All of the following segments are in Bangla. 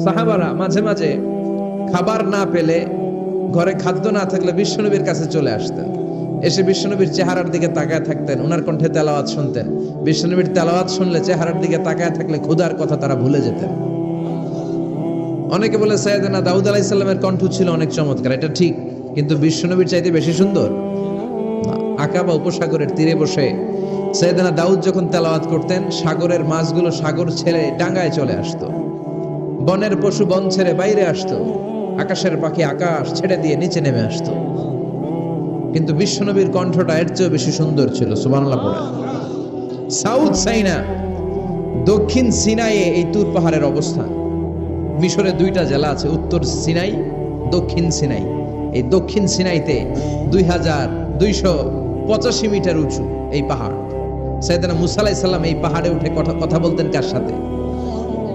সাহাবারা মাঝে মাঝে খাবার না পেলে, ঘরে খাদ্য না থাকলে বিশ্বনবীর কাছে চলে আসতেন। এসে বিশ্বনবীর চেহারার দিকে তাকায় থাকতেন, ওনার কণ্ঠে তেলাওয়াত শুনতেন। বিশ্বনবীর তেলাওয়াত শুনলে, চেহারার দিকে তাকায় থাকলে ক্ষুধার কথা তারা ভুলে যেতেন। অনেকে বলে সাইয়েদনা দাউদ আলাইহিস সালামের কণ্ঠ ছিল অনেক চমৎকার, এটা ঠিক, কিন্তু বিশ্বনবীর চাইতে বেশি সুন্দর না। আকাবা উপসাগরের তীরে বসে সাইয়েদনা দাউদ যখন তেলাওয়াত করতেন, সাগরের মাছগুলো সাগর ছেড়ে ডাঙ্গায় চলে আসতো, বনের পশু বন ছেড়ে বাইরে আসতো, আকাশের পাখি আকাশ ছেড়ে দিয়ে নিচে নেমে আসতো। কিন্তু বিশ্বনবীর কণ্ঠটা এর চেয়েও বেশি সুন্দর ছিল। সুবহানাল্লাহ পড়ে। সাউথ সাইনা, দক্ষিণ সিনাইয়ে এই তুর পাহাড়ের অবস্থান। মিশরে দুইটা জেলা আছে, উত্তর সিনাই, দক্ষিণ সিনাই। এই দক্ষিণ সিনাইতে 2285 মিটার উঁচু এই পাহাড়। সাইয়েদনা মুসা আলাইহিস সালাম এই পাহাড়ে উঠে কথা বলতেন কার সাথে?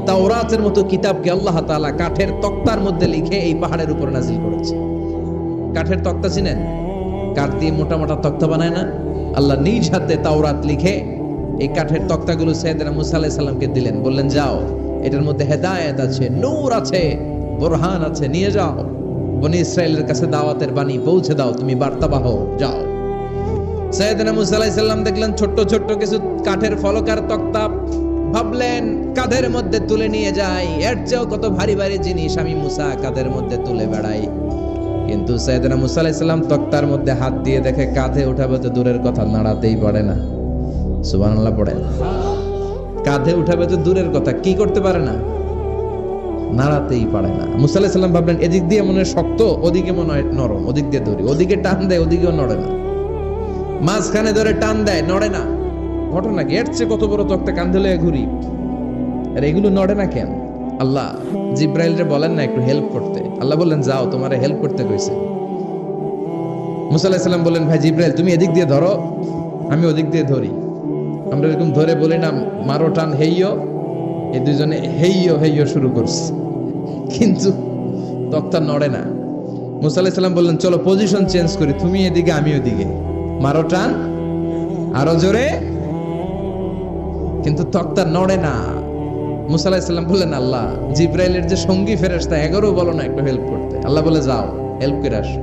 তাওরাতের মতো কিতাবকে আল্লাহ তাআলা কাঠের তক্তার মধ্যে লিখে এই পাহাড়ের উপর নাজিল করেছে। কাঠের তক্তা চিনেন? কাঠ দিয়ে মোটা মোটা তক্তা বানায় না? আল্লাহ নিজ হাতে তাওরাত লিখে এই কাঠের তক্তাগুলো সাইয়েদনা মুসা আলাইহিস সালামকে দিলেন, বললেন যাও, এটার মধ্যে হেদায়েত আছে, নূর আছে, বুরহান আছে, নিয়ে যাও, বনি ইসরাইলের কাছে দাওয়াতের বাণী পৌঁছে দাও, তুমি বার্তাবাহ, যাও। সাইয়েদনা মুসা আলাইহিস সালাম দেখলেন ছোট্ট ছোট্ট কিছু কাঠের ফলকার তক্তা, ভাবলেন কাঁধের মধ্যে তুলে নিয়ে যাই, এর চেয়েও কত ভারী ভারী জিনিস আমি মুসা কাঁধের মধ্যে তুলে বেড়াই। কিন্তু সাইয়েদনা মুসা আলাইহিস সালাম তক্তার মধ্যে হাত দিয়ে দেখে কাঁধে উঠাবে তো দূরের কথা, নাড়াতেই পারে না। সুবহানাল্লাহ পড়ে। কাঁধে উঠাবে তো দূরের কথা, কি করতে পারে না? নাড়াতেই পারে না। মুসা আলাইহিস সালাম ভাবলেন এদিক দিয়ে মনে হয় শক্ত, ওদিকে মনে হয় নরম, ওদিক দিয়ে ধরি, ওদিকে টান দেয়, ওদিকেও নড়ে না, মাঝখানে ধরে টান দেয়, নড়ে না। ঘটনা কি? এর চেয়ে কত বড় তক্তা কাঁধে লয়ে ঘুরি, আর এগুলো নড়ে না কেন? আল্লাহ জিব্রাইলরে বলেন না একটু হেল্প করতে? আল্লাহ বললেন যাও, তোমারে হেল্প করতে কইছে। মুসা আলাইহিস সালাম বললেন ভাই জিব্রাইল তুমি এদিক দিয়ে ধরো, আমি ওদিক দিয়ে ধরি। আমরা এরকম ধরে বলি না মারো টান হেইয়ো, এই দুইজনে হেইয়ো হেইয়ো শুরু করছে, কিন্তু তক্তা নড়ে না। মুসা আলাইহিস সালাম বললেন চলো পজিশন চেঞ্জ করি, তুমি এদিকে আমি ওদিকে, মারো টান আরো জোরে, কিন্তু তক্তা নড়ে না। মুসা আলাইহিস সালাম বললেন আল্লাহ জিব্রাইলের যে সঙ্গী ফেরেশতা 11 বলো না একটু হেল্প করতে। আল্লাহ বলে যাও হেল্প করে আসো।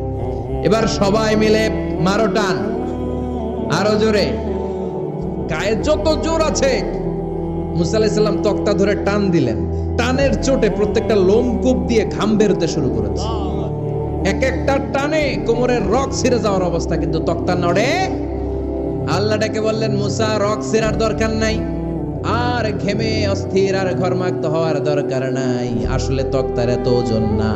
এবার সবাই মিলে মারো টান আরো জোরে, গায়ে যত জোর আছে। মুসা আলাইহিস সালাম তক্তা ধরে টান দিলেন, টানের চোটে প্রত্যেকটা লোমকূপ দিয়ে ঘাম বেরোতে শুরু করেছে। এক একটা টানে কোমরের রক ছিঁড়ে যাওয়ার অবস্থা, কিন্তু তক্তা নড়ে। আল্লাহ ডেকে বললেন মুসা রক ছিঁড়ার দরকার নাই, আর ঘেমে অস্থির আর ঘর্মাক্ত হওয়ার দরকার নাই। আসলে তক্তার এত ওজন না,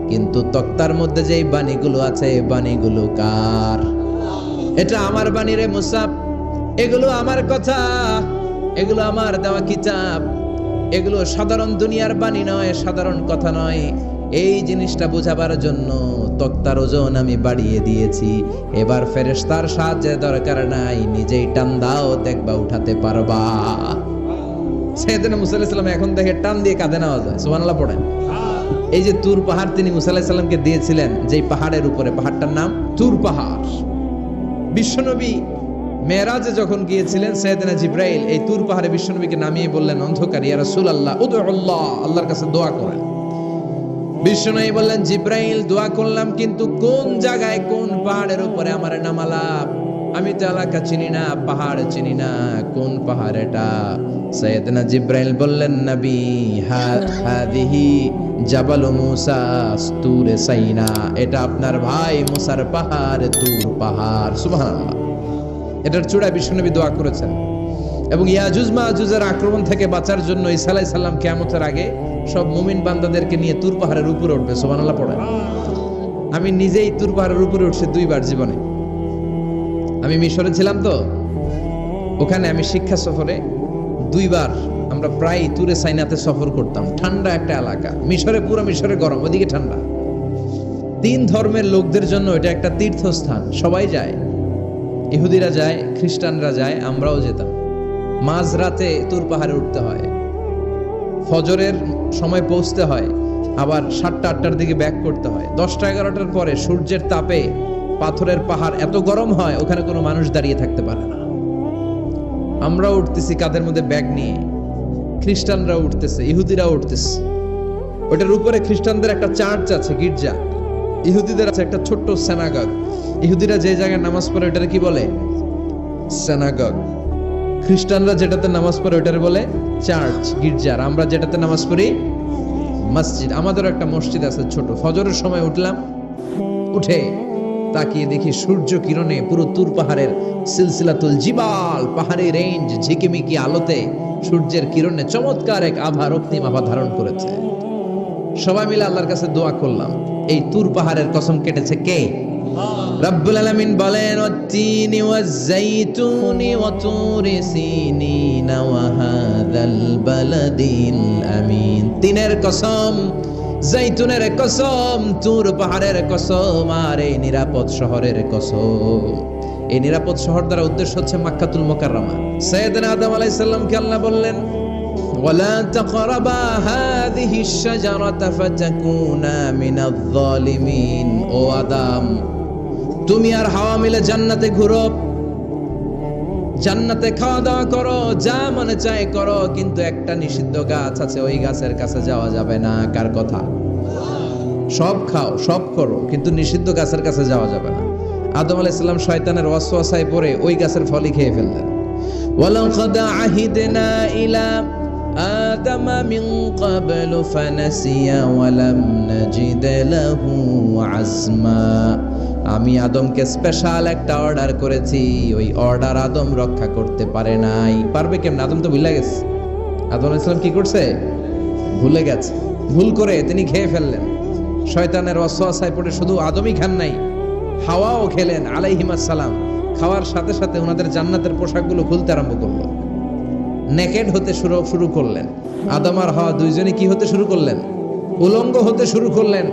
কিন্তু তক্তার মধ্যে যে বাণীগুলো আছে, বাণীগুলো কার? এটা আমার বাণী রে মুসা, এগুলো আমার কথা, এগুলো আমার দেওয়া কিতাব, এগুলো সাধারণ দুনিয়ার বাণী নয়, সাধারণ কথা নয়। এই জিনিসটা বোঝাবার জন্য তক্তার ওজন আমি বাড়িয়ে দিয়েছি। এবার ফেরেশতার সাহায্যের দরকার নাই, নিজেই টান দাও, দেখবা উঠাতে পারবা। সাইয়েদনা মুসা আলাইহিস সালাম এখন দেখে টান দিয়ে কাঁধে নেওয়া যায়। সুবহানাল্লাহ পড়েন। এই যে তুর পাহাড় তিনি মুসা আলাইহিস সালামকে দিয়েছিলেন, যেই পাহাড়ের উপরে, পাহাড়টার নাম তুর পাহাড়। বিশ্বনবী মেরাজে যখন গিয়েছিলেন, সাইয়েদনা জিব্রাইল এই তুর পাহাড়ে বিশ্বনবীকে নামিয়ে বললেন অন্ধকার, ইয়া রাসূলুল্লাহ উদউল্লাহ, আল্লাহর কাছে দোয়া করেন। বিশ্বনবী বললেন জিব্রাইল দোয়া করলাম, কিন্তু কোন জায়গায় কোন পাহাড়ের উপরে আমার নামালা? আমি তো এলাকা চিনি না, পাহাড় চিনি না, কোন পাহাড় এটা? সাইয়েদনা জিব্রাইল বললেন নবী হাদিহি জাবাল মুসা তুরে সাইনা, এটা আপনার ভাই মুসার পাহাড়, তুর পাহাড়। সুবহানাল্লাহ। এটার চূড়ায় বিশ্বনবী দোয়া করেছেন। এবং ইয়াজুজ মাজুজের আক্রমণ থেকে বাঁচার জন্য ঈসা আলাইহিস সালাম কিয়ামতের আগে সব মুমিন বান্দাদেরকে নিয়ে তুর পাহাড়ের উপরে উঠবে। সুবহানাল্লাহ পড়েন। আমি নিজেই তুর পাহাড়ের উপরে উঠছি 2 বার জীবনে। আমি মিশরে ছিলাম তো, ওখানে আমি শিক্ষা সফরে 2 বার আমরা প্রায় তুরে সাইনাতে সফর করতাম। ঠান্ডা একটা এলাকা, মিশরে, পুরো মিশরে গরম, ওদিকে ঠান্ডা। 3 ধর্মের লোকদের জন্য এটা একটা তীর্থস্থান, সবাই যায়, ইহুদিরা যায়, খ্রিস্টানরা যায়, আমরাও যেতাম। মাঝরাতে তুর পাহাড়ে উঠতে হয়, ফজরের সময় পৌঁছতে হয়, আবার 7টা-8টার দিকে ব্যাক করতে হয়। 10টা-11টার পরে সূর্যের তাপে পাথরের পাহাড় এত গরম হয়, ওখানে কোনো মানুষ দাঁড়িয়ে থাকতে পারে না। আমরাও উঠতেছি কাঁধের মধ্যে ব্যাগ নিয়ে, খ্রিস্টানরাও উঠতেছে, ইহুদিরাও উঠতেছে। ওটার উপরে খ্রিস্টানদের একটা চার্চ আছে, গির্জা। ইহুদিদের আছে একটা ছোট্ট সিনাগগ। ইহুদিরা যে জায়গায় নামাজ পড়ে ওটার কি বলে? সিনাগগ। খ্রিস্টানরা যেটাতে নামাজ পড়ে ওটার বলে চার্চ, গির্জা। আর আমরা যেটাতে নামাজ পড়ি মসজিদ। আমাদেরও একটা মসজিদ আছে ছোট। ফজরের সময় উঠলাম, উঠে তাকিয়ে দেখি সূর্য কিরণে পুরো তুর পাহাড়ের সিলসিলাতুল জিবাল, পাহাড়ি রেঞ্জ ঝিকিমিকি আলোতে সূর্যের কিরণে চমৎকার এক আভা, রক্তিম আভা ধারণ করেছে। সবাই মিলে আল্লাহর কাছে দোয়া করলাম। এই তুর পাহাড়ের কসম কেটেছে কে? রব্বুল আলামিন বলেন, ওয়াত-তিনি ওয়াজ-যাইতুনি ওয়া তুরি সিনিনা ওয়া হাযাল বালাদিল আমিন। তিনের কসম, জাইতুনের কসম, তুর পাহাড়ের কসম, আর এই নিরাপদ শহরের কসম। এই নিরাপদ শহর দ্বারা উদ্দেশ্য হচ্ছে মক্কাতুল মুকাররমা। সাইয়েদনা আদম আলাইহিস সালামকে আল্লাহ বললেন, ওয়ালা তাকরাবা হাযিহিশ শাজারাতা ফাতাকুনা মিনাজ যালিমিন। ও আদম, তুমি আর হাওয়া মিলে জান্নাতে ঘুরো, জান্নাতে খাওয়া দাওয়া করো, যা মনে চায় করো, কিন্তু একটা নিষিদ্ধ গাছ আছে, ওই গাছের কাছে যাওয়া যাবে না। কার কথা? সব খাও, সব করো, কিন্তু নিষিদ্ধ গাছের কাছে যাওয়া যাবে না। আদম আলাইহিস সালাম শয়তানের ওয়াসওয়াসায় পড়ে ওই গাছের ফলই খেয়ে ফেললেন। ওয়ালাকাদ আহিদনা ইলা আদামা মিন ক্বাবলু ফানাসিয়া ওয়া লাম নাজিদ লাহু আজমা। আমি আদমকে স্পেশাল একটা অর্ডার করেছি, ওই অর্ডার আদম রক্ষা করতে পারে নাই। পারবে কেমন? আদম তো ভুলে গেছে। আদম আলাইহিস সালাম কি করছে? ভুলে গেছে। ভুল করে তিনি খেয়ে ফেললেন। শয়তানের ওয়াসওয়াসায় পড়ে শুধু আদমই খান নাই, হাওয়াও খেলেন আলাইহিমাস সালাম। খাওয়ার সাথে সাথে ওনাদের জান্নাতের পোশাকগুলো খুলতে আরম্ভ করলো, নেকেড হতে শুরু করলেন। আদম আর হাওয়া দুইজনই কি হতে শুরু করলেন? উলঙ্গ হতে শুরু করলেন।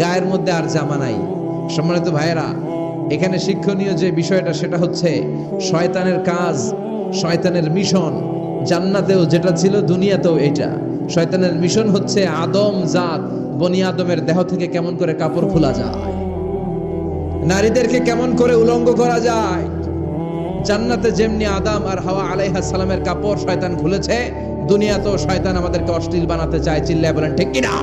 গায়ের মধ্যে আর জামা নাই। সম্মানিত ভাইয়েরা, এখানে শিক্ষণীয় যে বিষয়টা সেটা হচ্ছে শয়তানের কাজ, শয়তানের মিশন জান্নাতেও যেটা ছিল দুনিয়াতেও এটা। শয়তানের মিশন হচ্ছে আদম জাত, বনি আদমের দেহ থেকে কেমন করে কাপড় খোলা যায়, নারীদেরকে কেমন করে উলঙ্গ করা যায়। জান্নাতে যেমনি আদম আর হাওয়া আলাইহিস সালামের কাপড় শয়তান খুলেছে, দুনিয়াতেও শয়তান আমাদেরকে অশ্লীল বানাতে চায়। চিল্লায় বলেন ঠিক কিনা?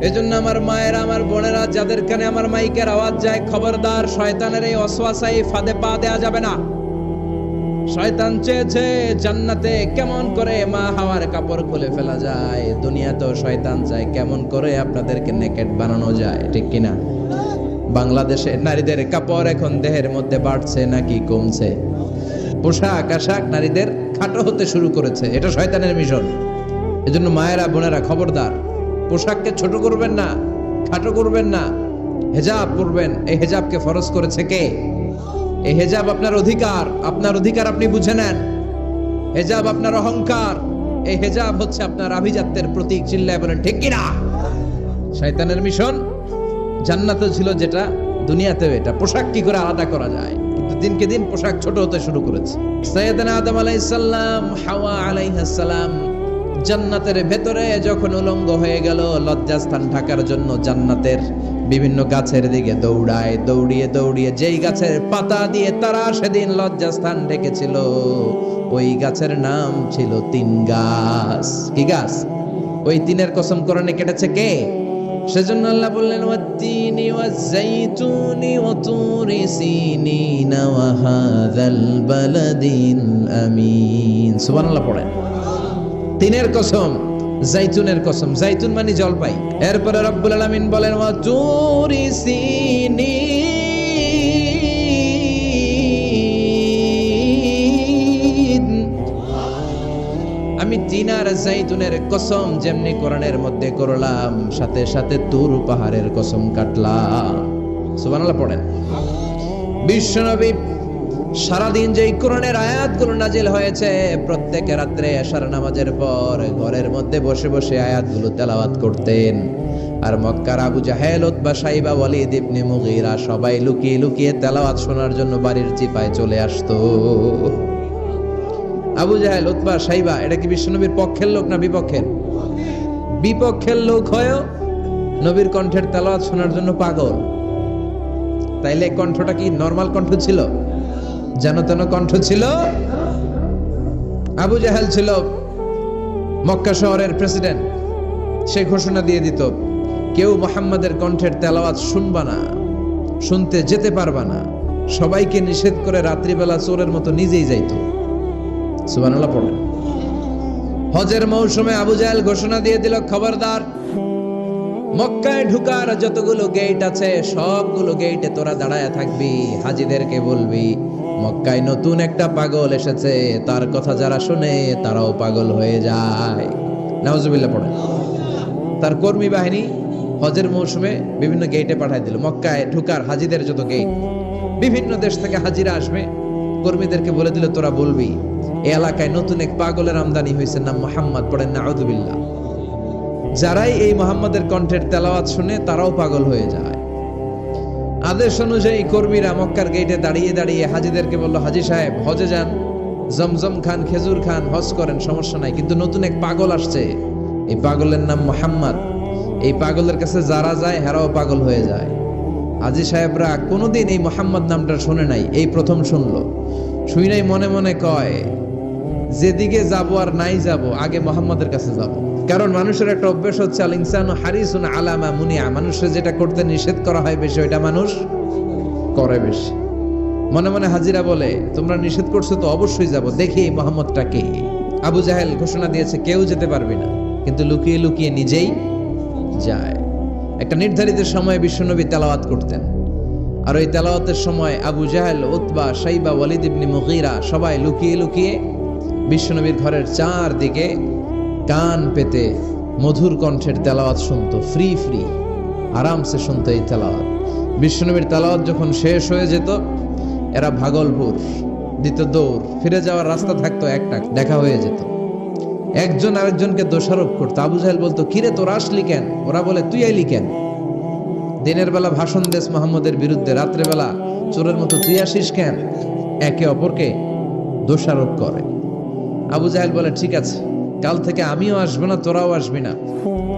এজন্য আমার মায়েরা, আমার বোনেরা, যাদের কানে আমার মাইকের আওয়াজ যায়, খবরদার, শয়তানের এই ওয়াসওয়াসায় ফাঁদে পা দেয়া যাবে না। শয়তান চেয়েছে জান্নাতে কেমন করে মা হাওয়ার কাপড় খুলে ফেলা যায়, দুনিয়াতেও শয়তান চায় কেমন করে আপনাদেরকে নেকেড বানানো যায়। ঠিক কিনা? বাংলাদেশে নারীদের কাপড় এখন দেহের মধ্যে বাড়ছে নাকি কমছে? পোশাক আশাক নারীদের খাটো হতে শুরু করেছে। এটা শয়তানের মিশন। এজন্য মায়েরা, বোনেরা, খবরদার, পোশাককে ছোট করবেন না, খাটো করবেন না। হেজাব পরবেন। এই হেজাবকে ফরজ করেছে কে? এই হেজাব আপনার অধিকার। আপনার অধিকার আপনি বুঝে নেন। হেজাব আপনার অহংকার। এই হেজাব হচ্ছে আপনার আভিজাত্যের প্রতীক। চিল্লায় বলেন ঠিক কিনা? শয়তানের মিশন জান্নাতেও ছিল যেটা, দুনিয়াতেও এটা। পোশাক কি করে আলাদা করা যায়? কিন্তু দিনকে দিন পোশাক ছোট হতে শুরু করেছে। সাইয়েদনা আদম আলাইহিস সালাম, হাওয়া আলাইহিস সালাম জান্নাতের ভেতরে যখন উলঙ্গ হয়ে গেল, লজ্জাস্থান ঢাকার জন্য জান্নাতের বিভিন্ন গাছের দিকে দৌড়ায়। দৌড়িয়ে দৌড়িয়ে যেই গাছের পাতা দিয়ে তারা সেদিন লজ্জাস্থান ঢেকেছিল, ওই গাছের নাম ছিল তিন গাছ। কি গাছ? ওই তিনের কসম কোরআনে কেটেছে কে? সেজন্য আল্লাহ বললেন, ওয়াত-তিনি ওয়াজ-যাইতুনি ওয়া তুরি সিনিনা ওয়া হাযাল বালাদিল আমিন। সুবহানাল্লাহ পড়েন। তিনের কসম, জাইতুনের কসম। জাইতুন মানে জলপাই। এরপরে রব্বুল আলামিন বলেন, ওয়া তুরি সিনিন। আমি তিন আর জাইতুনের কসম যেমনি কোরআনের মধ্যে করলাম, সাথে সাথে তুর পাহাড়ের কসম কাটলাম। সুবহানাল্লাহ পড়েন। বিশ্বনবী সারাদিন যে কোরআনের আয়াতগুলো নাজিল হয়েছে, প্রত্যেক রাত্রে এশার নামাজের পর ঘরের মধ্যে বসে বসে আয়াতগুলো তেলাওয়াত করতেন। আর মক্কার আবু জাহেল, উতবা, শাইবা, ওয়ালিদ ইবনে মুগীরা সবাই লুকিয়ে লুকিয়ে তেলাওয়াত শোনার জন্য বাড়ির চিপায় চলে আসতো। আবু জাহেল, উতবা, শাইবা এটা কি বিশ্বনবীর পক্ষের লোক না বিপক্ষের? বিপক্ষের লোক হয়েও নবীর কণ্ঠের তেলাওয়াত শোনার জন্য পাগল। তাইলে কণ্ঠটা কি নরমাল কণ্ঠ ছিল? যেন তেন কণ্ঠ ছিল? আবু জাহেল ছিল মক্কা শহরের প্রেসিডেন্ট। সে ঘোষণা দিয়ে দিত, কেউ মুহাম্মাদের কণ্ঠের তেলাওয়াত শুনবা না, শুনতে যেতে পারবা না। সবাইকে নিষেধ করে রাত্রিবেলা চোরের মতো নিজেই যাইতো। সুবহানাল্লাহ পড়েন। হজের মৌসুমে আবু জাহেল ঘোষণা দিয়ে দিল, খবরদার, মক্কায় ঢুকার যতগুলো গেট আছে সবগুলো গেটে তোরা দাঁড়ায় থাকবি, হাজীদেরকে বলবি মক্কায় নতুন একটা পাগল এসেছে, তার কথা যারা শুনে তারাও পাগল হয়ে যায়। নাউজুবিল্লাহ পড়েন। তার কর্মী বাহিনী হজের মৌসুমে বিভিন্ন গেটে পাঠায় দিল। মক্কায় ঢুকার হাজীদের যত গেট, বিভিন্ন দেশ থেকে হাজীরা আসবে, কর্মীদেরকে বলে দিল তোরা বলবি এই এলাকায় নতুন এক পাগলের আমদানি হয়েছে, নাম মুহাম্মদ। পড়েন নাউজুবিল্লাহ। যারাই এই মুহাম্মাদের কণ্ঠের তেলাওয়াত শুনে তারাও পাগল হয়ে যায়। আদেশ অনুযায়ী কর্মীরা মক্কার গেটে দাঁড়িয়ে দাঁড়িয়ে হাজীদেরকে বলল, হাজী সাহেব হজে যান, জমজম খান, খেজুর খান, হজ করেন, সমস্যা নাই, কিন্তু নতুন এক পাগল আসছে, এই পাগলের নাম মুহাম্মদ। এই পাগলের কাছে যারা যায় হেরাও পাগল হয়ে যায়। হাজী সাহেবরা কোনোদিন এই মুহাম্মদ নামটা শুনে নাই, এই প্রথম শুনলো। শুই নাই মনে মনে কয়, যেদিকে যাব আর নাই যাব, আগে মুহাম্মাদের কাছে যাব। কারণ মানুষের একটা অভ্যাস হচ্ছে, আল ইনসানু হারিসুন আলা মা মুনিয়া, মানুষের যেটা করতে নিষেধ করা হয় বেশি ওইটা মানুষ করে বেশি। মনে মনে হাজিরা বলে, তোমরা নিষেধ করছো তো অবশ্যই যাব, দেখি মুহাম্মদটা কে। আবু জাহেল ঘোষণা দিয়েছে কেউ যেতে পারবে না, কিন্তু লুকিয়ে লুকিয়ে নিজেই যায়। একটা নির্ধারিত সময়ে বিশ্বনবী তেলাওয়াত করতেন, আর ওই তেলাওয়াতের সময় আবু জাহেল, উতবা, শাইবা, ওয়ালিদ ইবনে মুগীরা সবাই লুকিয়ে লুকিয়ে বিশ্বনবীর ঘরের চারদিকে কান পেতে মধুর কণ্ঠের তেলাওয়াত শুনতো। ফ্রি ফ্রি আরামসে শুনতো এই তেলাওয়াত। বিশ্বনবীর তেলাওয়াত যখন শেষ হয়ে যেত, এরা ভাগলপুর দিত দৌড়, ফিরে যাওয়ার রাস্তা থাকতো একটা, দেখা হয়ে যেত। একজন আরেকজনকে দোষারোপ করতো। আবু জাহেল বলতো, কিরে তোরা আসলি কেন? ওরা বলে, তুই আইলি কেন? দিনের বেলা ভাষণ দেস মুহাম্মদের বিরুদ্ধে, রাত্রে বেলা চোরের মতো তুই আসিস কেন? একে অপরকে দোষারোপ করে। আবু জাহেল বলে, ঠিক আছে, কাল থেকে আমিও আসবো না, তোরাও আসবি না,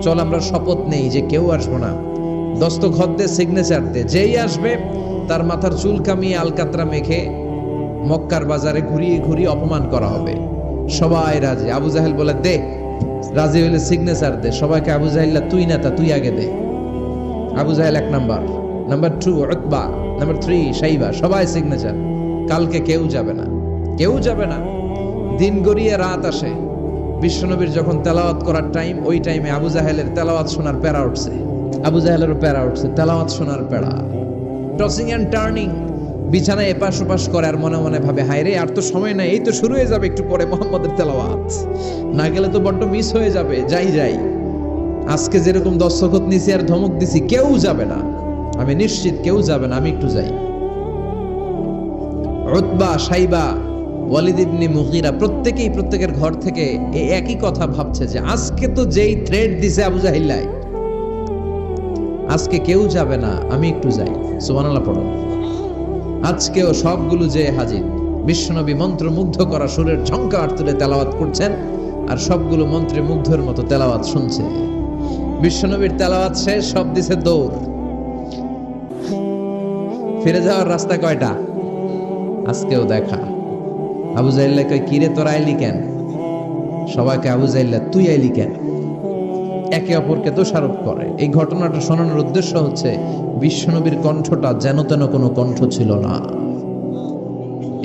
চল আমরা শপথ নেই যে কেউ আসবো না, দস্তখত দে, সিগনেচার দে, যেই আসবে তার মাথার চুল কামিয়ে আলকাতরা মেখে মক্কার বাজারে ঘুরিয়ে ঘুরিয়ে অপমান করা হবে। সবাই রাজি। আবু জাহেল বলে, দে, রাজি হইলে সিগনেচার দে। সবাইকে আবু জাহেল, তুই না তা তুই আগে দে। আবু জাহেল 1 নাম্বার, নাম্বার 2 উতবা, নাম্বার 3 শাইবা, সবাই সিগনেচার। কালকে কেউ যাবে না, কেউ যাবে না। দিন গড়িয়ে রাত আসে, বিশ্বনবীর যখন তেলাওয়াত করার টাইম, ওই টাইমে আবু জাহেলের তেলাওয়াত শোনার প্যারা উঠছে। আবু জাহেলেরও প্যারা উঠছে, তেলাওয়াত শোনার প্যারা। টসিং এন্ড টার্নিং, বিছানায় এপাশ ওপাশ করে, আর মনে মনে ভাবে, হায় রে, আর তো সময় নাই, এই তো শুরু হয়ে যাবে একটু পরে মুহাম্মাদের তেলাওয়াত, না গেলে তো বড্ড মিস হয়ে যাবে। যাই যাই, আজকে যেরকম দস্তখত নিছি আর ধমক দিছি, কেউ যাবে না, আমি নিশ্চিত কেউ যাবে না, আমি একটু যাই। উতবা, শাইবা, ওয়ালিদ ইবনে মুগীরা প্রত্যেকেই প্রত্যেকের ঘর থেকে এই একই কথা ভাবছে যে আজকে তো যেই থ্রেড দিছে আবু জাহিল্লাই, আজকে কেউ যাবে না, আমি একটু যাই। সুবহানাল্লাহ পড়ো। আজকেও সবগুলো যে হাজির। বিশ্বনবী মন্ত্রমুগ্ধ করা সুরের ঝংকার তুলে তেলাওয়াত করছেন, আর সবগুলো মন্ত্রে মুগ্ধের মতো তেলাওয়াত শুনছে। বিশ্বনবীর তেলাওয়াত শেষ, সব দিছে দৌড়। ফিরে যাওয়ার রাস্তা কয়টা? আজকেও দেখা। আবু জাহেল কয়, কিরে তোরা আইলি কেন? সবাইকে আবু জাহেল, তুই আইলি কেন? একে অপরকে দোষারোপ করে। এই ঘটনাটা শোনানোর উদ্দেশ্য হচ্ছে, বিশ্বনবীর কণ্ঠটা যেন তেন কোনো কণ্ঠ ছিল না,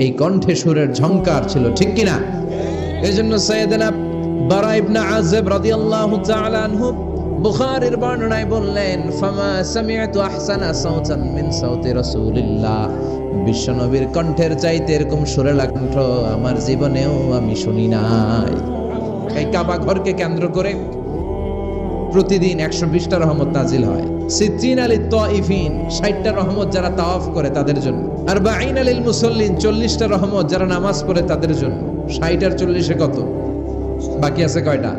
এই কণ্ঠে সুরের ঝংকার ছিল, ঠিক কিনা? এই জন্য সাইয়েদনা বারা ইবনে আযিব রাদিয়াল্লাহু তাআলা আনহু বুখারীর বর্ণনায় বললেন, ফামা সামি'তু আহসানা সাওতান মিন সাওতি রাসূলিল্লাহ, বিশ্বনবীর কণ্ঠের চাইতে এরকম সুরেলা কণ্ঠ আমার জীবনেও আমি শুনি নাই। এই কাবা ঘরকে কেন্দ্র করে প্রতিদিন 120টা রহমত নাজিল হয়। সিত্তিন আলিত তাইফিন, 60টা রহমত যারা তাওয়াফ করে তাদের জন্য। আর বাঈন আলিল মুসাল্লিন, 40টা রহমত যারা নামাজ পড়ে তাদের জন্য। 60 আর 40-এ কত? বাকি আছে কয়টা?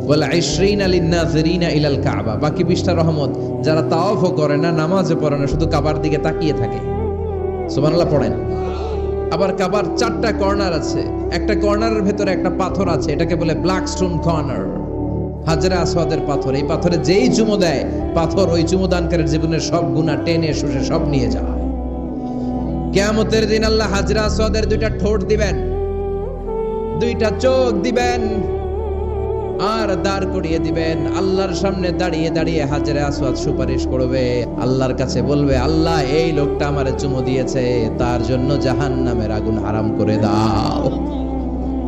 ওয়াল 20 লিন নাযিরিনা ইলাল কাবা, বাকি 20টা রহমত যারা তাওয়াফও করে না, নামাজও পড়ে না, শুধু কাবার দিকে তাকিয়ে থাকে। সুবহানাল্লাহ পড়েন। আবার কাবার 4টা কর্নার আছে, একটা কর্নারের ভেতরে একটা পাথর আছে, এটাকে বলে ব্ল্যাক স্টোন কর্নার, হাজরে আসওয়াদের পাথর। এই পাথরে যেই চুমো দেয়, পাথর ওই চুমোদানকারীর জীবনের সব গুনাহ টেনে শুষে সব নিয়ে যায়। কিয়ামতের দিন আল্লাহ হাজরে আসওয়াদের 2টা ঠোঁট দিবেন, 2টা চোখ দিবেন, আর দাঁড় করিয়ে দিবেন। আল্লাহর সামনে দাঁড়িয়ে দাঁড়িয়ে হাজরে আসওয়াদ সুপারিশ করবে, আল্লাহর কাছে বলবে, আল্লাহ এই লোকটা আমারে চুমু দিয়েছে, তার জন্য জাহান্নামের আগুন হারাম করে দাও।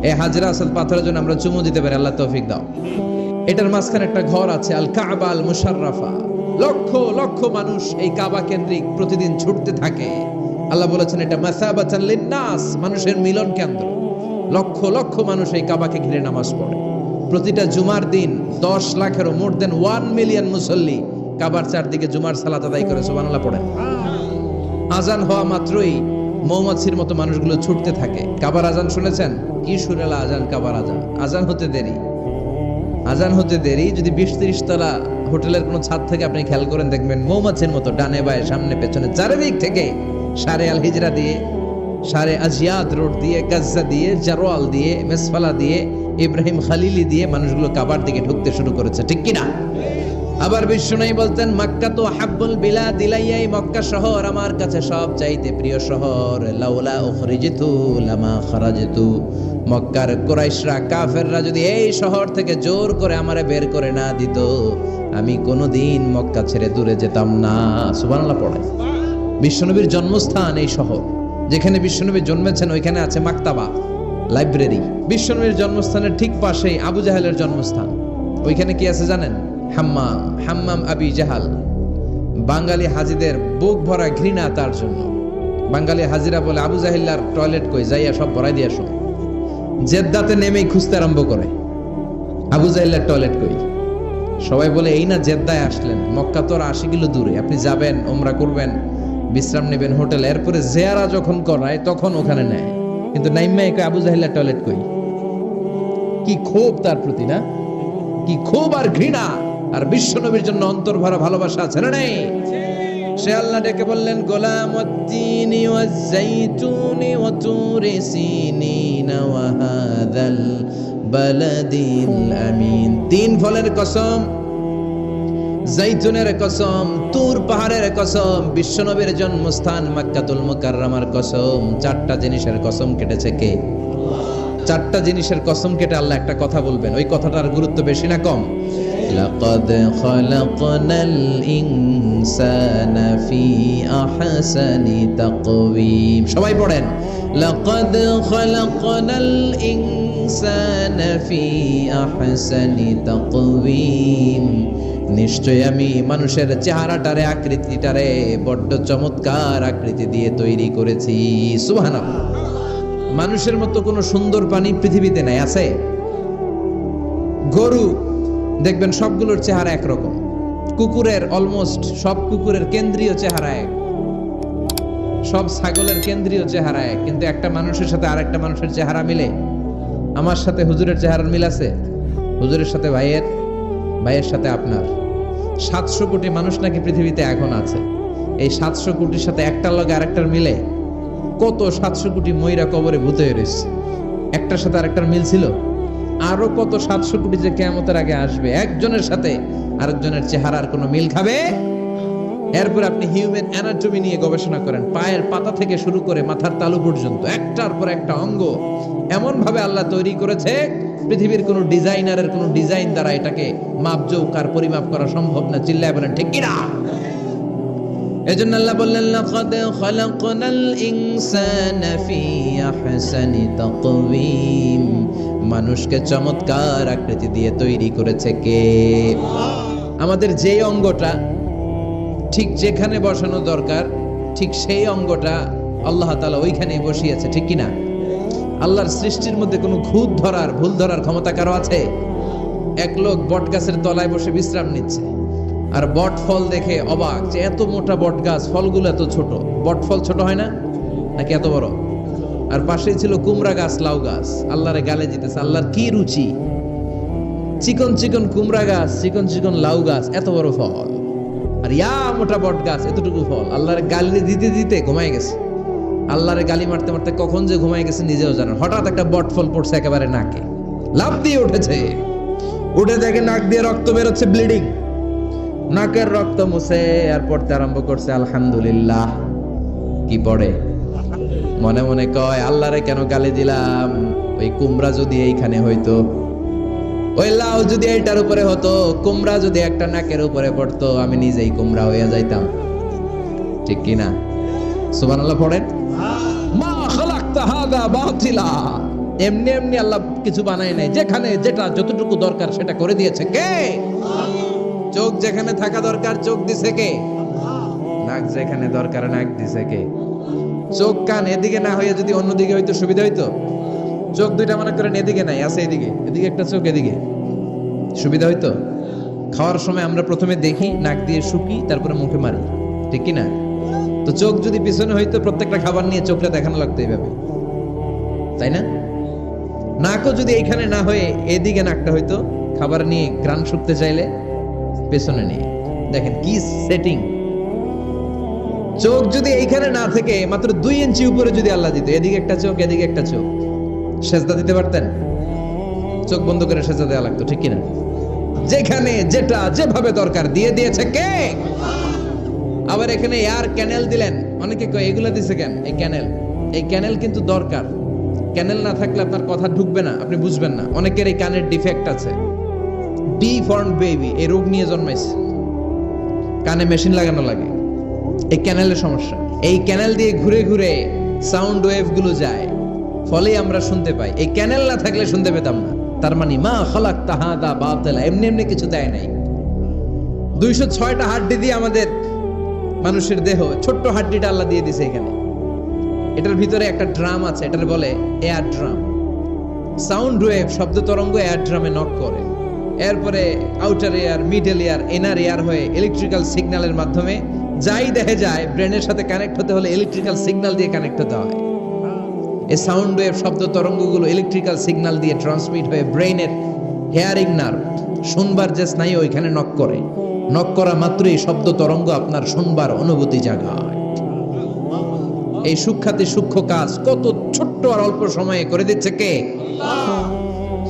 এই হাজরে আসওয়াদ পাথরের জন্য আমরা চুমু দিতে পারি, আল্লাহ তৌফিক দাও। এটার মাঝখানে একটা ঘর আছে, আল কাবা আল মুশাররাফা। লক্ষ লক্ষ মানুষ এই কাবা কেন্দ্রিক প্রতিদিন ছুটতে থাকে। আল্লাহ বলেছেন এটা মাসাবাতান লিন্নাস, মানুষের মিলন কেন্দ্র। লক্ষ লক্ষ মানুষ এই কাবাকে ঘিরে নামাজ পড়ে। প্রতিটা জুমার দিন 10 লাখেরও মোর দেন 1 মিলিয়ন মুসল্লি কাবার চারদিকে জুমার সালাত আদায় করে সুবহানাল্লাহ পড়েন। আজান হওয়া মাত্রই মৌমাছির মতো মানুষগুলো ছুটতে থাকে। কাবার আজান শুনেছেন? কি সুরেলা আজান কাবার আজান। আজান হতে দেরি, আজান হতে দেরি। যদি 20-30 তলা হোটেলের কোনো ছাদ থেকে আপনি খেয়াল করেন, দেখবেন মৌমাছির মতো ডানে বায়ে সামনে পেছনে চারিদিক থেকে শারে আল হিজরা দিয়ে, শারে আজিয়াদ রোড দিয়ে, গাজ্জা দিয়ে, জারওয়াল দিয়ে, মেসফালা দিয়ে, ইব্রাহিম খালিলি দিয়ে মানুষগুলো কাবার দিকে ঢুকতে শুরু করেছে, ঠিক কিনা? আবার বিষ্ণু বলতেন, মক্কা তো হাব্বুল বিলাদ ইলাইয়া, মক্কা শহর আমার কাছে সব চাইতে প্রিয় শহর। লাউলা উখরিজিতু লামা খারাজতু, মক্কার কুরাইশরা কাফেররা যদি এই শহর থেকে জোর করে আমারে বের করে না দিত, আমি কোনোদিন মক্কা ছেড়ে দূরে যেতাম না। সুবহানাল্লাহ পড়ে। বিশ্বনবীর জন্মস্থান এই শহর, যেখানে বিশ্বনবী জন্মেছেন ওইখানে আছে মাকতাবা, লাইব্রেরি। বিশ্বনবীর জন্মস্থানের ঠিক পাশেই আবু জাহেলের জন্মস্থান। ওইখানে কি আছে জানেন? হাম্মাম, হাম্মাম আবি জাহাল। বাঙালি হাজিদের বুক ভরা ঘৃণা তার জন্য। বাঙালি হাজিরা বলে, আবু জাহিল্লার টয়লেট কই, যাইয়া সব ভরাই দিয়ে আসো। জেদ্দাতে নেমেই খুঁজতে আরম্ভ করে, আবু জাহিল্লার টয়লেট কই। সবাই বলে, এই না জেদ্দায় আসলেন, মক্কা তো আর 80 কিলো দূরে, আপনি যাবেন, ওমরা করবেন, বিশ্রাম নেবেন হোটেলে, এরপরে জিয়ারা যখন করায় তখন ওখানে নেয়। কিন্তু নাইম্মাই কই আবু জাহিল্লার টয়লেট কই। কি ক্ষোভ তার প্রতি, না? কি ক্ষোভ আর ঘৃণা। আর বিশ্বনবীর জন্য অন্তর ভরা ভালোবাসা আছে না নাই? সে আল্লাহ ডেকে বললেন, গোলামুদ্দিনি ওয়াজ-জাইতুনি ওয়া তুরি সিনিন ওয়া হাযাল বালাদিল আমিন। 3 ফলের কসম, জাইতুনের কসম, তুর পাহাড়ের কসম, বিশ্বনবীর জন্মস্থান মক্কাতুল মুকাররমার কসম। 4টা জিনিসের কসম কেটেছে কে? আল্লাহ। 4টা জিনিসের কসম কেটে আল্লাহ একটা কথা বলবেন, ওই কথাটার গুরুত্ব বেশি না কম? লাকাদ খালাকনাল ইনসানা ফি আহসানি তাকওয়িম। সবাই পড়েন, লাকাদ খালাকনাল ইনসানা ফি আহসানি তাকওয়িম। নিশ্চয় আমি মানুষের চেহারাটারে, আকৃতিটারে বড্ড চমৎকার আকৃতি দিয়ে তৈরি করেছি। সুবহানাল্লাহ। মানুষের মতো কোনো সুন্দর প্রাণী পৃথিবীতে নাই, আছে? গরু দেখবেন সবগুলোর চেহারা একরকম। কুকুরের অলমোস্ট সব কুকুরের কেন্দ্রীয় চেহারা এক, সব ছাগলের কেন্দ্রীয় চেহারা এক, কিন্তু একটা মানুষের সাথে আরেকটা মানুষের চেহারা মিলে। আমার সাথে হুজুরের চেহারার মিল আছে, হুজুরের সাথে ভাইয়ের, ভাইয়ের সাথে আপনার। 700 কোটি মানুষ নাকি পৃথিবীতে এখন আছে। এই 700 কোটির সাথে একটার লগে আরেকটার মিলে কত 700 কোটি ময়রা কবরে ভূত হয়ে রয়েছে, একটার সাথে আরেকটার মিল ছিল। আরো কত 700 কোটি যে কিয়ামতের আগে আসবে, একজনের সাথে আরেকজনের চেহারার কোনো মিল খাবে? এরপর আপনি হিউম্যান অ্যানাটমি নিয়ে গবেষণা করেন, পায়ের পাতা থেকে শুরু করে মাথার তালু পর্যন্ত একটার পর একটা অঙ্গ এমন ভাবে আল্লাহ তৈরি করেছে, পৃথিবীর কোন ডিজাইনারের কোন ডিজাইন দ্বারা এটাকে মাপজোক আর পরিমাপ করা সম্ভব না। চিল্লায় বলেন ঠিক কিনা? এজন্য আল্লাহ বললেন, লাকাদ খালাকনাল ইনসানা ফি আহসানি তাকওয়িম। মানুষকে চমৎকার আকৃতি দিয়ে তৈরি করেছে কে? আমাদের যেই অঙ্গটা ঠিক যেখানে বসানো দরকার, ঠিক সেই অঙ্গটা আল্লাহ তাআলা ওইখানেই বসিয়েছে, ঠিক কিনা? আল্লাহর সৃষ্টির মধ্যে কোনো খুঁত ধরার, ভুল ধরার ক্ষমতা কারো আছে? এক লোক বট গাছের তলায় বসে বিশ্রাম নিচ্ছে, আর বট ফল দেখে অবাক যে এত মোটা বট গাছ, ফলগুলো এত ছোট। বট ফল ছোট হয় না নাকি এত বড়? আর পাশেই ছিল কুমড়া গাছ, লাউ গাছ। আল্লাহরে গালে দিতেছে, আল্লাহর কি রুচি! চিকন চিকন কুমড়া গাছ, চিকন চিকন লাউ গাছ, এত বড় ফল, আর ইয়া মোটা বট গাছ, এতটুকু ফল। আল্লাহর গালি দিতে দিতে ঘুমায় গেছে। আল্লাহরে গালি মারতে মারতে কখন যে ঘুমায় গেছে নিজেও জানেন। হঠাৎ একটা বট ফল পড়ছে একেবারে নাকে, লাফ দিয়ে উঠেছে। উঠে দেখে নাক দিয়ে রক্ত বেরোচ্ছে, ব্লিডিং। নাকের রক্ত মুছে আর পড়তে আরম্ভ করছে আলহামদুলিল্লাহ। কি পড়ে? মনে মনে কয়, আল্লাহরে কেন গালি দিলাম? ওই কুমড়া যদি এইখানে হইতো, ওই লাউ যদি এটার উপরে হতো, কুমড়া যদি একটা নাকের উপরে পড়তো, আমি নিজেই কুমড়া হয়ে যাইতাম। ঠিক কি না? সুবহানাল্লাহ পড়েন। মা খালাকতা হাযা বাতিলা। এমনি এমনি আল্লাহ কিছু বানায় নাই, যেখানে যেটা যতটুকু দরকার সেটা করে দিয়েছে কে? চোখ যেখানে থাকা দরকার চোখ দিছে কে? নাক যেখানে দরকার নাক দিছে কে? চোখ কান এদিকে না হয়ে যদি অন্যদিকে হইতো সুবিধা হইতো। চোখ দুইটা মনে করেন এদিকে নাই, আছে এদিকে, এদিকে একটা চোখ, এদিকে সুবিধা হইতো। খাওয়ার সময় আমরা প্রথমে দেখি, নাক দিয়ে শুকি, তারপরে মুখে মারি, ঠিক কি না? তো চোখ যদি পিছনে হইতো, প্রত্যেকটা খাবার নিয়ে চোখটা দেখানো লাগতো এইভাবে, তাই না? নাকও যদি এইখানে না হয়ে এদিকে নাকটা হইতো, খাবার নিয়ে ঘ্রাণ শুকতে চাইলে পেছনে নিয়ে। দেখেন কি সেটিং। চোখ যদি এইখানে না থেকে মাত্র 2 ইঞ্চি উপরে যদি আল্লাহ দিত, এদিকে একটা চোখ এদিকে একটা চোখ, সেজদা দিতে পারতেন? চোখ বন্ধ করে সেজদা দেওয়া লাগতো, ঠিক কিনা? যেখানে যেটা যেভাবে দরকার দিয়ে দিয়েছে কে? আবার এখানে এয়ার ক্যানেল দিলেন। অনেকে কয় এগুলা দিছে কেন? এই ক্যানেল কিন্তু দরকার। ক্যানেল না থাকলে আপনার কথা ঢুকবে না, আপনি বুঝবেন না। অনেকের এই কানের ডিফেক্ট আছে, ডিফর্ম বেবি, এই রোগ নিয়ে জন্মাইছে, কানে মেশিন লাগানো লাগে, এই ক্যানেলের সমস্যা। এই ক্যানেল দিয়ে ঘুরে ঘুরে সাউন্ড ওয়েভ গুলো যায়, ফলে আমরা শুনতে পাই। এই ক্যানেল না থাকলে শুনতে পেতাম না। তার মানে মা খালাকতা হাযা বাতিলা, এমনি এমনি কিছু দেয় নাই। 206টা হাড্ডি দিয়ে আমাদের মানুষের দেহ, ছোট্ট হাড্ডিটা আল্লাহ দিয়ে দিছে এখানে। এটার ভিতরে একটা ড্রাম আছে, এটার বলে এয়ার ড্রাম। সাউন্ড ওয়েভ, শব্দ তরঙ্গ এয়ার ড্রামে নক করে, এরপরে outer air, middle air, inner air হয়ে ইলেকট্রিক্যাল সিগন্যালের মাধ্যমে যাই দেখে যায়, ব্রেনের সাথে কানেক্ট হতে হলে ইলেকট্রিক্যাল সিগন্যাল দিয়ে কানেক্ট হতে হয়। এই সাউন্ড ওয়েভ, শব্দ তরঙ্গগুলো ইলেকট্রিক্যাল সিগন্যাল দিয়ে ট্রান্সমিট হয়ে ব্রেনের হেয়ারিং নার্ভ, শুনবার যে স্নায়ু, ওইখানে নক করে। নক করা মাত্রই শব্দ তরঙ্গ আপনার শুনবার অনুভূতি জাগায়। এই সূক্ষ্মাতি সূক্ষ্ম কাজ কত ছোট্ট আর অল্প সময়ে করে দিচ্ছে কে?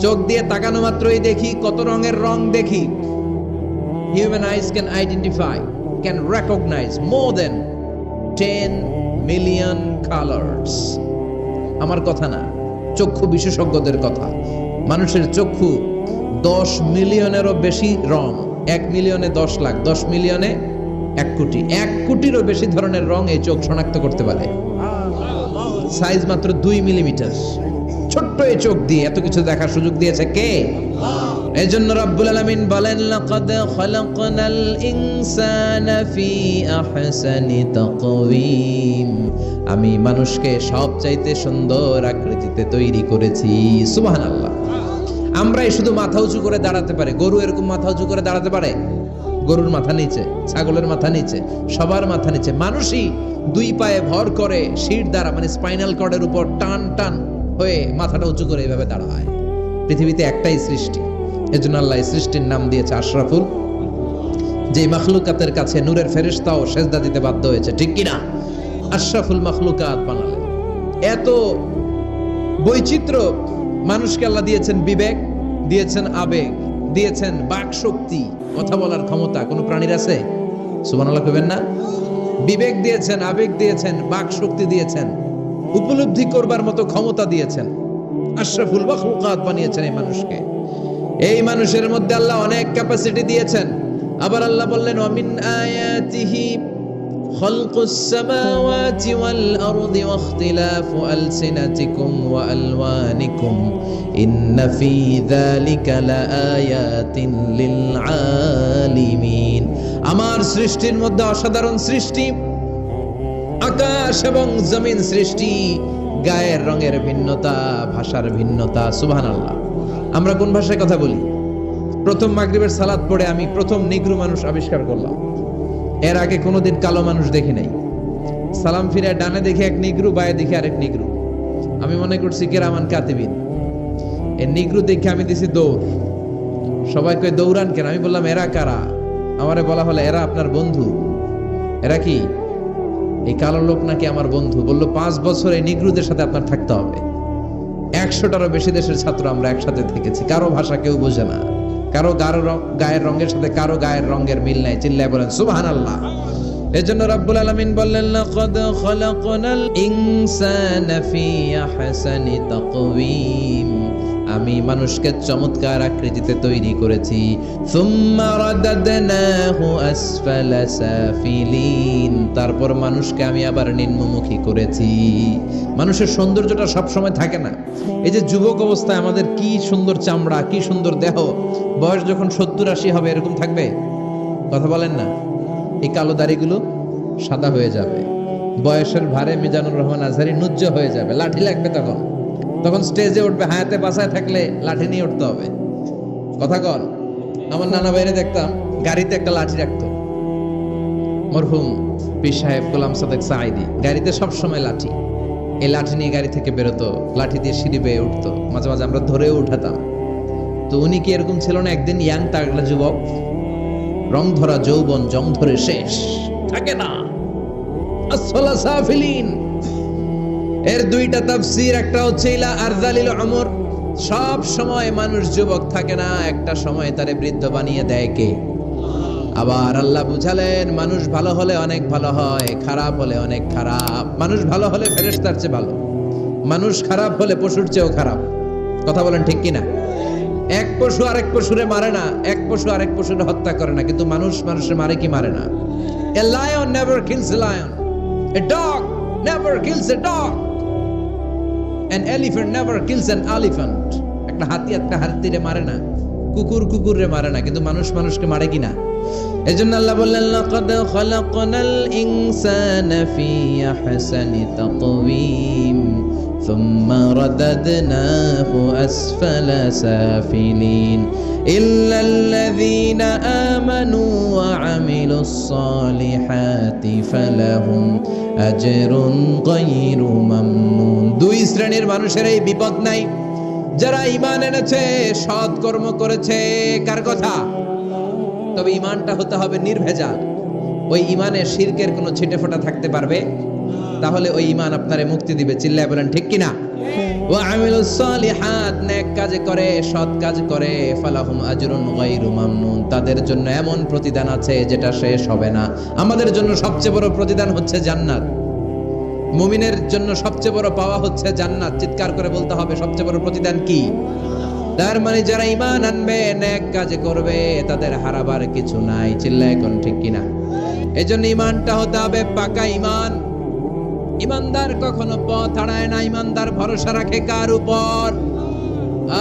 চোখ দিয়ে তাকানো মাত্রই দেখি কত রঙের রং দেখি। Human eyes can identify, can recognize more than 10 million colors. আমার কথা না, চক্ষু বিশেষজ্ঞদের কথা। মানুষের চক্ষু 10 মিলিয়নেরও বেশি রং, 1 মিলিয়নে 10 লাখ, 10 মিলিয়নে 1 কোটি, 1 কোটিরও বেশি ধরনের রং এই চোখ শনাক্ত করতে পারে। সাইজ মাত্র 2 মিলিমিটার। ছোট্ট এই চোখ দিয়ে এত কিছু দেখার সুযোগ দিয়েছে কে? এজন্য রব্বুল আলামিন বলেন, লাকাদ খালাকনাল ইনসানা ফি আহসানি তাকওয়িম। আমি মানুষকে সবচাইতে সুন্দর আকৃতিতে তৈরি করেছি। সুবহানাল্লাহ। আমরাই শুধু মাথা উঁচু করে দাঁড়াতে পারি, গরু এরকম মাথা উঁচু করে দাঁড়াতে পারে? গরুর মাথা নিচে, ছাগলের মাথা নিচে, সবার মাথা নিচে। মানুষই 2 পায়ে ভর করে শির দ্বারা, মানে স্পাইনাল কর্ডের উপর টান টান হয়ে মাথাটা উঁচু করে এইভাবে দাঁড়ায়। পৃথিবীতে একটাই সৃষ্টি, এজন্য আল্লাহ এই সৃষ্টির নাম দিয়েছে আশরাফুল। যে মাখলুকাতের কাছে নূরের ফেরেশতাও সেজদা দিতে বাধ্য হয়েছে, ঠিক কিনা? আশরাফুল মাখলুকাত বানালেন। এত বৈচিত্র্য মানুষকে আল্লাহ দিয়েছেন, বিবেক দিয়েছেন, আবেগ দিয়েছেন, বাক শক্তি, কথা বলার ক্ষমতা। কোন প্রাণীর আছে? সুবহানাল্লাহ কইবেন না? বিবেক দিয়েছেন, আবেগ দিয়েছেন, বাক শক্তি দিয়েছেন, উপলব্ধি করবার মতো ক্ষমতা দিয়েছেন। আশরাফুল মাখলুকাত বানিয়েছেন এই মানুষকে। এই মানুষের মধ্যে আল্লাহ অনেক ক্যাপাসিটি দিয়েছেন। আবার আল্লাহ বললেন, ওয়ামিন আয়াতিহি খালকুস সামাওয়াতি ওয়াল আরদি ওয়াখতিলাফু আলসিনাতিকুম ওয়া আলওয়ানিকুম ইন্না ফি যালিকা লাআয়াতিন লিল আলিমিন। আমার সৃষ্টির মধ্যে অসাধারণ সৃষ্টি, আকাশ এবং জমিন সৃষ্টি, গায়ের রঙের ভিন্নতা, ভাষার ভিন্নতা। সুবহানাল্লাহ। আমরা কোন ভাষায় কথা বলি? প্রথম মাগরিবের সালাত পড়ে আমি প্রথম নিগ্রো মানুষ আবিষ্কার করলাম। এর আগে কোনোদিন কালো মানুষ দেখি নাই। সালাম ফিরে ডানে দেখি এক নিগ্রো, বায়ে দেখি আরেক নিগ্রো। আমি মনে করছি কিরামান কাতিবিন। এই নিগ্রো দেখে আমি দিছি দৌড়। সবাই কয় দৌড়ান কেন? আমি বললাম এরা কারা? আমারে বলা হলো এরা আপনার বন্ধু। এরা কি? এই কালো লোক নাকি আমার বন্ধু। বললো 5 বছর এই নিগ্রোদের সাথে আপনার থাকতে হবে। 100টারও বেশি দেশের ছাত্র আমরা একসাথে থেকেছি। কারো ভাষা কেউ বোঝে না, কারো গায়ের রঙের সাথে কারো গায়ের রঙের মিল নাই। চিল্লায় বলেন সুবহানাল্লাহ। এজন্য রব্বুল আলামিন বললেন, লাকাদ খালাকনাল ইনসানা ফি আহসানি তাকওয়িম। আমি মানুষকে চমৎকার আকৃতিতে তৈরি করেছি। সুম্মা রাদাদনাহু আসফালা সাফিলিন, তারপর মানুষকে আমি আবার নিম্নমুখী করেছি। মানুষের সৌন্দর্যটা সব সময় থাকে না। এই যে যুবক অবস্থায় আমাদের কি সুন্দর চামড়া, কি সুন্দর দেহ, বয়স যখন 70-80 হবে এরকম থাকবে? কথা বলেন না। এই কালো দাড়িগুলো সাদা হয়ে যাবে, বয়সের ভারে মিজানুর রহমান আজহারি নুজ্জ হয়ে যাবে, লাঠি লাগবে তখন। তখন স্টেজে উঠবে, হায়াতে বাসায় থাকলে লাঠি নিয়ে উঠতে হবে। কথা কর। আমার নানা বাইরে দেখতাম গাড়িতে একটা লাঠি রাখতো, মরহুম পীর সাহেব গোলাম সাদেক সাঈদী, গাড়িতে সব সময় লাঠি। এই লাঠি নিয়ে গাড়ি থেকে বেরোতো, লাঠি দিয়ে সিঁড়ি বেয়ে উঠতো, মাঝে মাঝে আমরা ধরেও উঠাতাম। তো উনি কি এরকম ছিল না? একদিন ইয়াং তাগড়া যুবক, রং ধরা যৌবন, জং ধরে শেষ থাকে না। আসফালা সাফিলিন এর দুইটা তাফসীর, একটা হচ্ছে ইলা আরজালিল উমর, সব সময় মানুষ যুবক থাকে না, একটা সময় তারে বৃদ্ধ বানিয়ে দেয় কে? আবার আল্লাহ বুঝালেন মানুষ ভালো হলে অনেক ভালো হয়, খারাপ হলে অনেক খারাপ। মানুষ ভালো হলে ফেরেশতার চেয়ে ভালো, মানুষ খারাপ হলে পশুর চেয়েও খারাপ। কথা বলেন ঠিক কিনা? এক পশু আরেক পশুরে মারে না, এক পশু আরেক পশুরে হত্যা করে না, কিন্তু মানুষ মানুষে মারে কি মারে না? A lion never kills a lion, a dog never kills a dog, an elephant never kills an elephant. একটা হাতি একটা হাতিরে মারে না, কুকুর কুকুরে মারে না, কিন্তু মানুষ মানুষকে মারে কিনা? এজন্য আল্লাহ বললেন লাকাদ খালাকনাল ইনসানা ফি আহসানি তাকওয়িম সুম্মা রাদাদনাহু আসফালা সাফিলিন ইল্লাল্লাযীনা আমানু ওয়া আমিলুস সালিহাতি ফালাহুম আজরুন গায়রু মামনুন। দুই শ্রেণীর মানুষের এই বিপদ নাই, যারা ঈমান এনেছে, সৎ কর্ম করেছে। কার কথা? তবে ঈমানটা হতে হবে নির্ভেজাল। ওই ঈমানে শিরকের কোনো ছিটেফোঁটা থাকতে পারবে? তাহলে ওই ঈমান আপনারে মুক্তি দিবে। চিল্লায় বলেন ঠিক কিনা? ওয়া আমিলুস সালিহাত, নেক কাজ করে, সৎ কাজ করে, ফালাহুম আজরুন গায়রু মামনুন, তাদের জন্য এমন প্রতিদান আছে যেটা শেষ হবে না। আমাদের জন্য সবচেয়ে বড় প্রতিদান হচ্ছে জান্নাত। মুমিনের জন্য সবচেয়ে বড় পাওয়া হচ্ছে জান্নাত। চিৎকার করে বলতে হবে সবচেয়ে বড় প্রতিদান কি? তার মানে যারা ঈমান আনবে, নেক কাজ করবে, তাদের হারাবার কিছু নাই। চিল্লায় কোন ঠিক কিনা? এজন্য ঈমানটা হতে হবে পাকা ঈমান। ঈমানদার কখনো পথ হারায় না। ঈমানদার ভরসা রাখে কার উপর?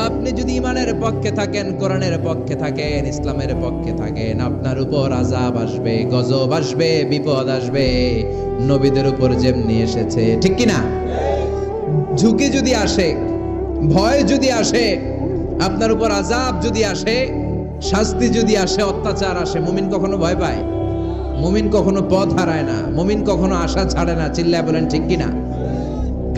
আপনি যদি ঈমানের পক্ষে থাকেন, কোরআনের পক্ষে থাকেন, ইসলামের পক্ষে থাকেন, আপনার উপর আযাব আসবে, গজব আসবে, বিপদ আসবে, নবীদের উপর যেমনি এসেছে। ঠিক কিনা? ঝুঁকি যদি আসে, ভয় যদি আসে, আপনার উপর আযাব যদি আসে, শাস্তি যদি আসে, অত্যাচার আসে, মুমিন কখনো ভয় পায়? মুমিন কখনো পথ হারায় না, মুমিন কখনো আশা ছাড়ে না। চিল্লায় বলেন ঠিক কিনা?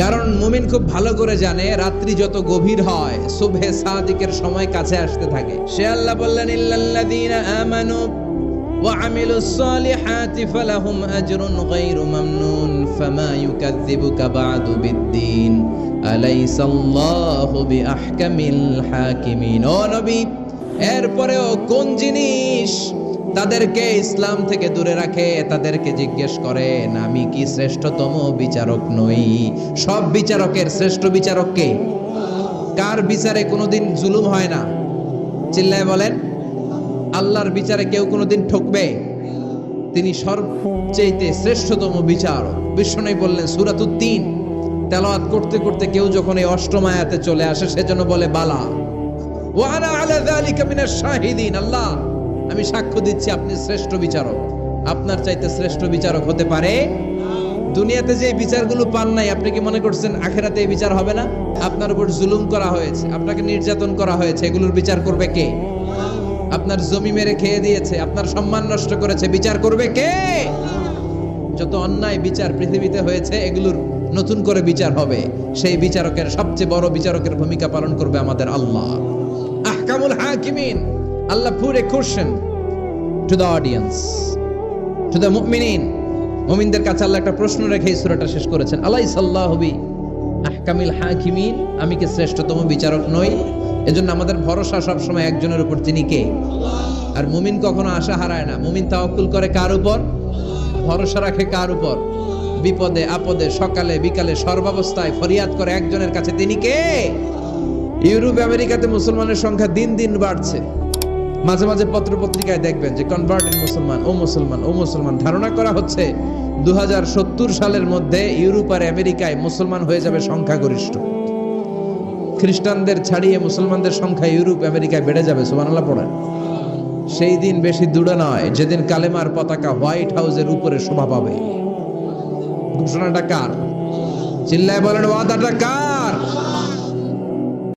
কারণ মুমিন খুব ভালো করে জানে রাত্রি যত গভীর হয়, সুবহে সাদিকের সময় কাছে আসতে থাকে। সে আল্লাহ বললেন ইল্লাল্লাযীনা আমানু ওয়া আমিলুস সালিহাতি ফালাহুম আজরুন গায়রু মামনুন ফামা ইউকাযযিবুকা বা'দু বিদ্দীন আলাইসাল্লাহু বিআহকামিল হাকিমিন। ও নবী, এরপরেও কোন জিনিস তাদেরকে ইসলাম থেকে দূরে রাখে? তাদেরকে জিজ্ঞেস করেন আমি কি শ্রেষ্ঠতম বিচারক নই? সব বিচারকের শ্রেষ্ঠ বিচারক কে? কার বিচারে কোনোদিন জুলুম হয় না? চিল্লায় বলেন। আল্লাহর বিচারে কেউ কোনোদিন ঠকবে? তিনি সবচেয়ে শ্রেষ্ঠতম বিচারক। বিশ্বনবী বললেন সূরাতুত তিন তেলাওয়াত করতে করতে কেউ যখন এই অষ্টম আয়াতে চলে আসে, সেজন্য বলে বালা ওয়া আনা আলা যালিকা মিনাশ শাহিদিন, আল্লাহ আমি সাক্ষ্য দিচ্ছি আপনি শ্রেষ্ঠ বিচারক। আপনার চাইতে শ্রেষ্ঠ বিচারক হতে পারে? দুনিয়াতে যে বিচারগুলো পান নাই, আপনি কি মনে করছেন আখিরাতে এই বিচার হবে না? আপনার উপর জুলুম করা হয়েছে, আপনাকে নির্যাতন করা হয়েছে, এগুলোর বিচার করবে কে? আপনার জমি মেরে খেয়ে দিয়েছে, আপনার সম্মান নষ্ট করেছে, বিচার করবে কে? যত অন্যায় বিচার পৃথিবীতে হয়েছে, এগুলোর নতুন করে বিচার হবে। সেই বিচারকের, সবচেয়ে বড় বিচারকের ভূমিকা পালন করবে আমাদের আল্লাহ। আহকামুল হাকিমিন। Allah put a question to the audience, to the মুমিনিন। মুমিনদের কাছে আল্লাহ একটা প্রশ্ন রেখে এই সূরাটা শেষ করেছেন। আলাইসাল্লাহু বি আহকামিল হাকিমিন, আমি কি শ্রেষ্ঠতম বিচারক নই? এজন্য আমাদের ভরসা সব সময় একজনের উপর, তিনি কে? আর মুমিন কখনো আশা হারায় না। মুমিন তাওয়াক্কুল করে কার উপর? ভরসা রাখে কার উপর? বিপদে আপদে, সকালে বিকালে, সর্বাবস্থায় ফরিয়াদ করে একজনের কাছে, তিনি কে? ইউরোপ আমেরিকাতে মুসলমানের সংখ্যা দিন দিন বাড়ছে। মাঝে মাঝে পত্র পত্রিকায় দেখবেন যে কনভার্টেড মুসলমান, ও মুসলমান, ও মুসলমান। ধারণা করা হচ্ছে 2070 সালের মধ্যে ইউরোপ আর আমেরিকায় মুসলমান হয়ে যাবে সংখ্যাগরিষ্ঠ। খ্রিস্টানদের ছাড়িয়ে মুসলমানদের সংখ্যা ইউরোপ আমেরিকায় বেড়ে যাবে। সুবহানাল্লাহ পড়েন। সেই দিন বেশি দূরে নয় যেদিন কালেমার পতাকা হোয়াইট হাউসের উপরে শোভা পাবে। ঘোষণাটা কার? চিল্লায় বলেন, ওয়াদাটা কার?